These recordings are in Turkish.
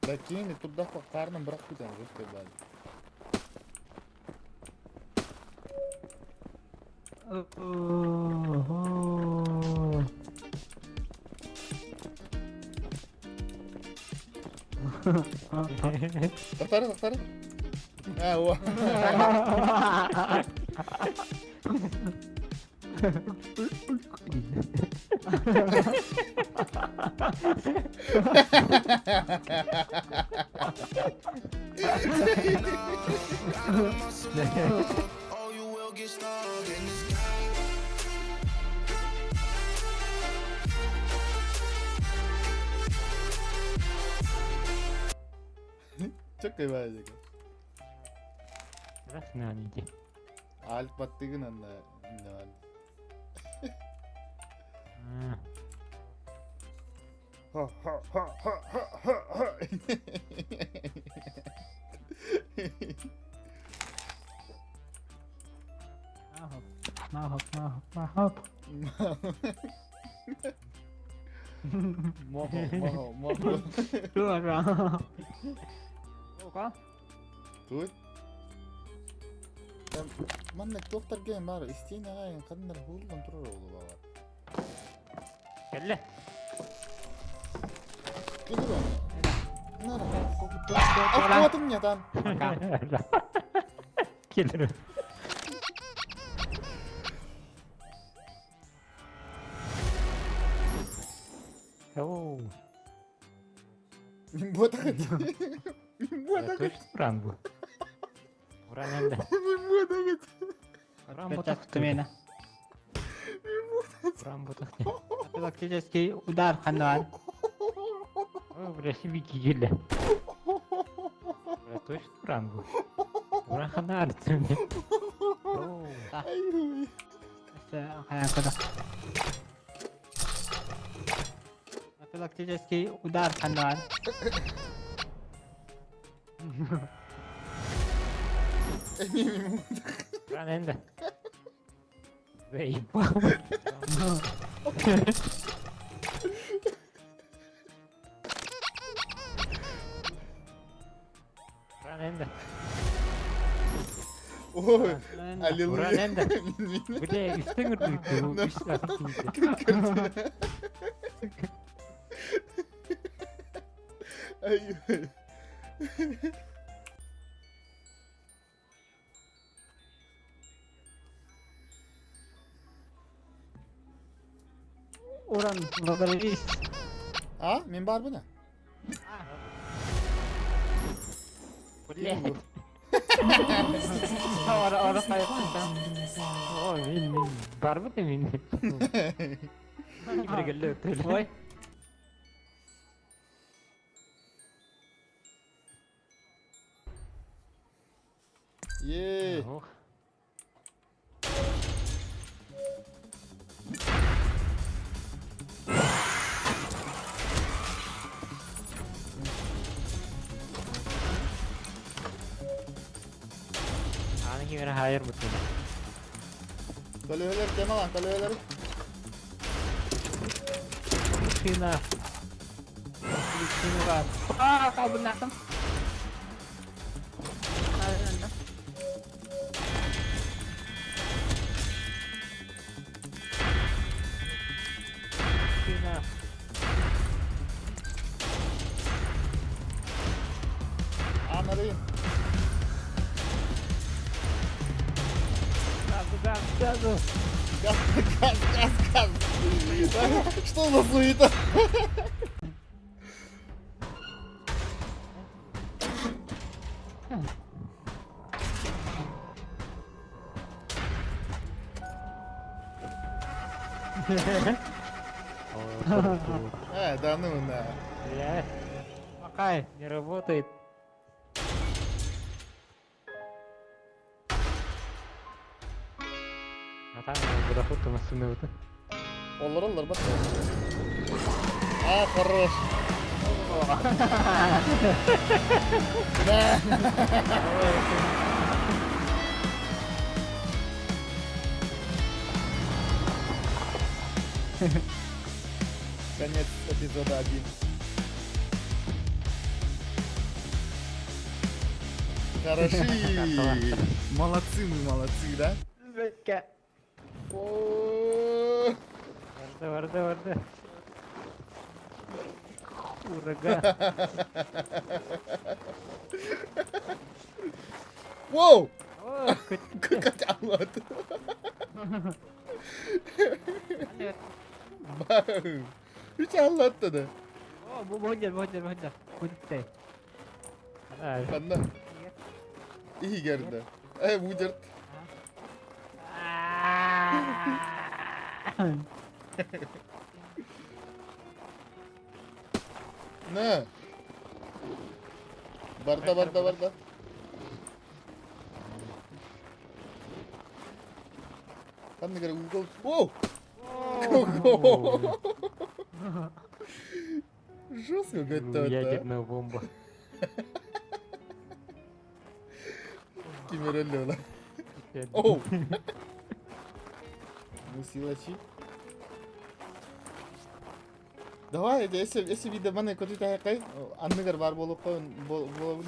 Да кейін туда қарным бірақ кетемін жөтке бәрі. Тоқтары. О. Çok kıymetli. Раз на ниде. Alp battığın anda ne var? Ha. Mahop. Moho. Chưa rồi. Có. Tuh. Mannek doktor gelin bari isteyin ağayın kadınlar huldan durur oğlu baba. Gel. Gelir o. Nara? Atmadım ya dan. Gelir. Oh. Buat apa? Buat apa? Точно уран был. Уран енді. Buat apa? Уран ботақ төмені. Уран ботақ. Галактический удар қануан. О, бля, сибики келді. Бля, точно уран был. Уран қануан төмені. О, так. Қаян қыды. Галактический удар қануан. Уран енді. Заебал. Уран енді. Ой, Уран аллилуйя. енді. Бля, үстің үрдікті. Үст Ay. Уран благодарist. Ha, min var bu ne? Блядь. Ora kayboldu. Ой, мен бар ма да мен? Біргелі өтті. Ой. Ye. Anaki mere hayır mutlu. Kaloriler tema lan kaloriler. Sina. Sina var. Aa, kau benar kan? Sina. Anladın. Газу. Газ. Что за суета? Да ну на. Макай, не работает. А там подоход на сумму-то. Olur bak. Хорош. Да. Конец эпизода 1. Хороши. Молодцы мы, молодцы, да? Bekle. Oo. Vardı. Uraga. Wow. Oh, kötü. Kaç anladı. Evet. Bam. Hiç anlatmadı. Oh, bu hoca. Kutte. Ay. Bana. İyi geldi. Bu cırt. Ne? Barda. Kan negara Google. Wow. Жестко готовит, Ядерная бомба. Кимерелли lan. Oh. Bu силачи. Давай, если видно мана көтөйт аякай, анныгар бар болуп коюн, болобун.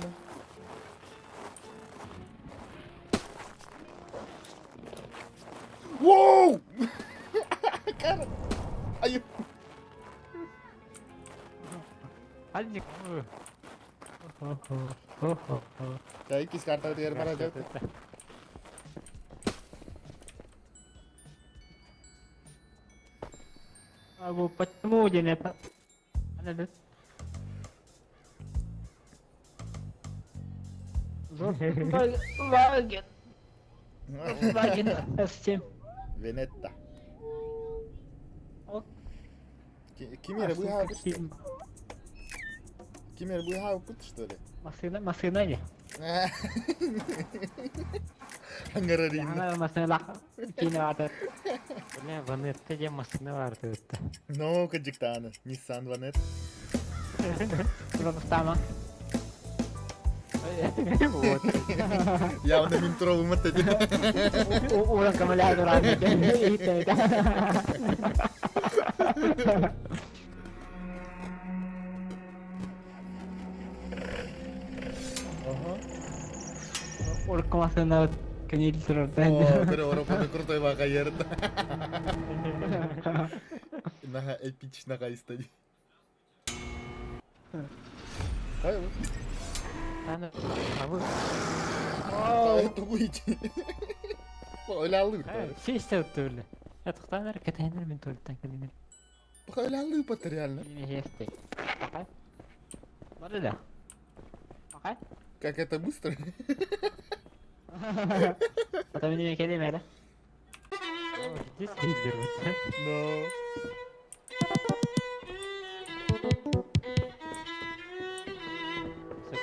Wow! Cara. Ayıp. Hadi. Kayak kis karta di mana jauh. Aku почему dia tak? Ada deh. Bagian SCM. Venetta. Oh, Kim yere bu ya? Kim yere bu ya? Put что ли? Masih aja. Hangararayım. Jangan masih lah. Kini ada. Ne Vanette diye masine vardı ötte. No, kıcık tane. Nissan Vanet. Belum pertama. Ya udah mintro umat aja. Ulang kembali aturan itu. Ага. Ulang kemasana kayaknya disertai. О, бери Европаны крутой вакайер. Наха эпично кайстади. Hayır. Sana abi. Это выйти. Öyle aldık. Şey istiyordu öyle. Yatıktan hareket eder mi tuvaletten kendini? Bak öyle aldık patır yani. Ini heste. Bakay. Mana dah? Bakay. Как это быстро. Atau ini kayak mana? Oh, this hider betul. No.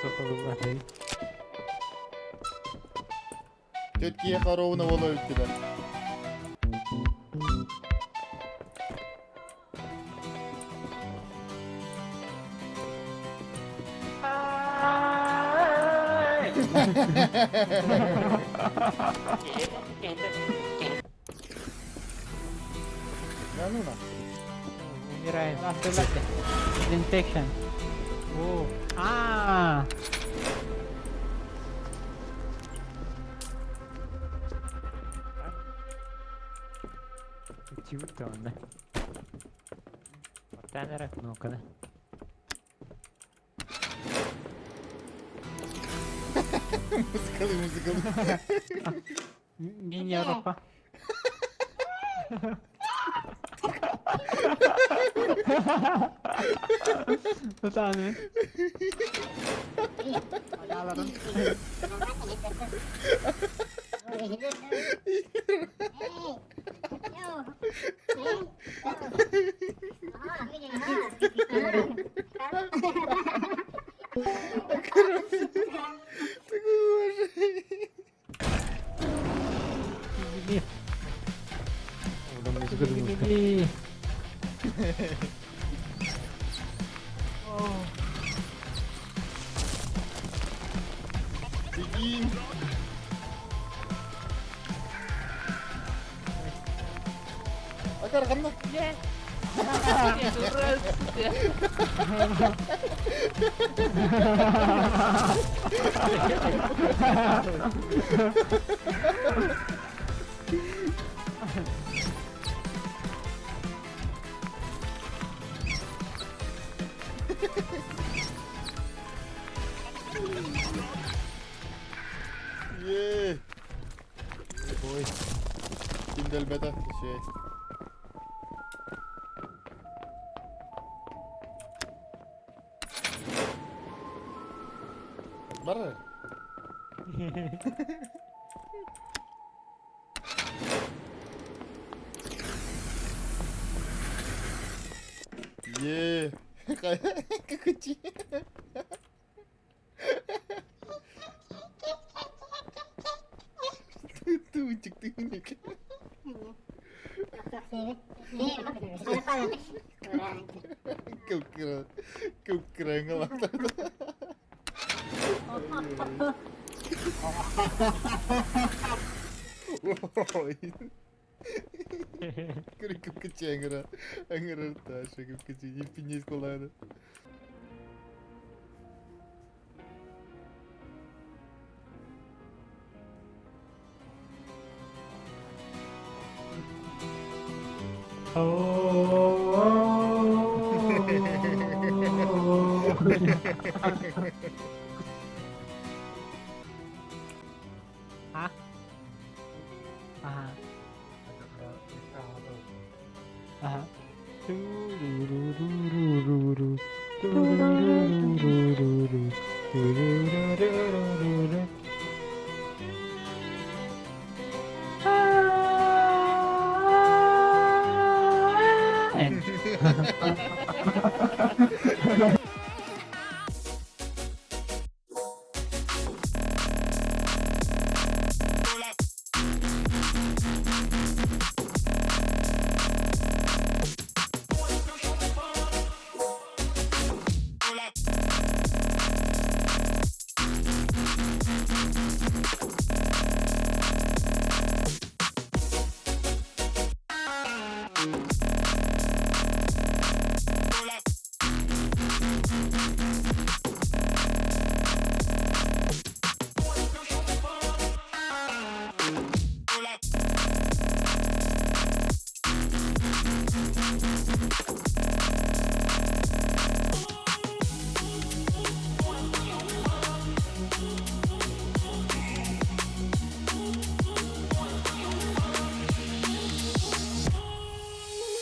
Соколова hey. Теткиye Харовна вола öttüler. Ne lan? Umirain. After that. Infection. Oh. Ah. Cute onda. Tanırak mı o kadar? Mızıkalı. Mini Avrupa. Tutan. Ayağların. Udah musik. Ini. Bigim. Akar kan mah? Yes. Terus. Yeee. Oy. Indelmeden şey. Var mı? Yeee. Kekuci. Tuh cek tuh ini. Kau kira ngelak. Kira kau angara tas, kau kecil ni pinis sekolah ada. Hah? Aha. Aha.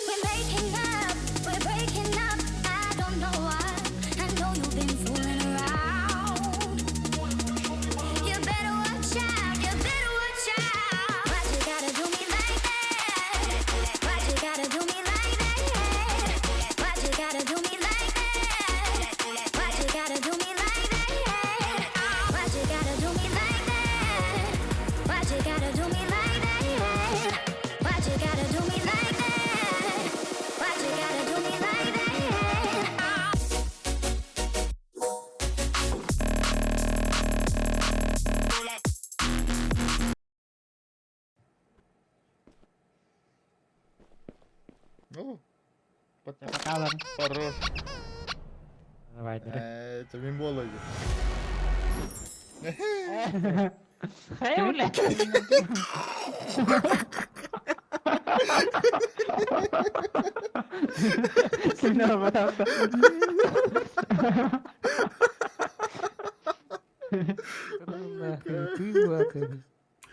We're making up, we're breaking up. I don't know why. I know you've been fooling around. You better watch out, you better watch out. Why you gotta do me like that? Why you gotta do me like that? Why you gotta do me like that? Why you gotta do me like that? Why you gotta do me like that? Why you gotta do me like that? Why you gotta do me like that? Why you gotta do me like that? Oh. Siapa tahu bang? Terus. Apa itu deh? Cemin bola aja. Saya boleh. Kenapa tahu? Kenapa kedua kali?